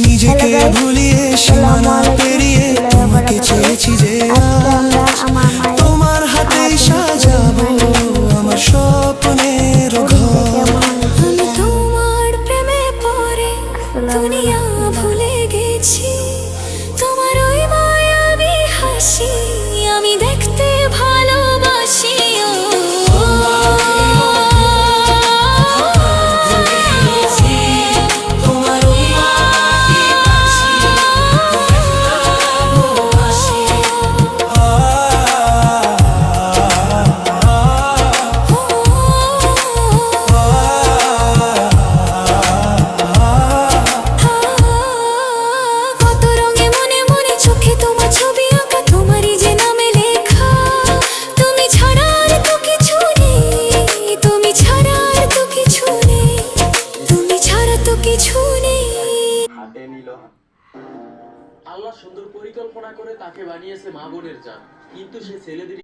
নিজেকে ভুলিয়ে সীমানা পেরিয়ে তোমাকে চেয়েছি যে তোমার হাতেই সাজাবো আমার স্বপ্নের ঘর। আমি তোমার প্রেমে পড়ে দুনিয়া ভুলে গেছি, তোমার ওই মায়াবী হাসি আমি দেখতে ভালোবাসি। আল্লাহ সুন্দর পরিকল্পনা করে তাকে বানিয়েছে মা বোনের জান, কিন্তু সে ছেলেদের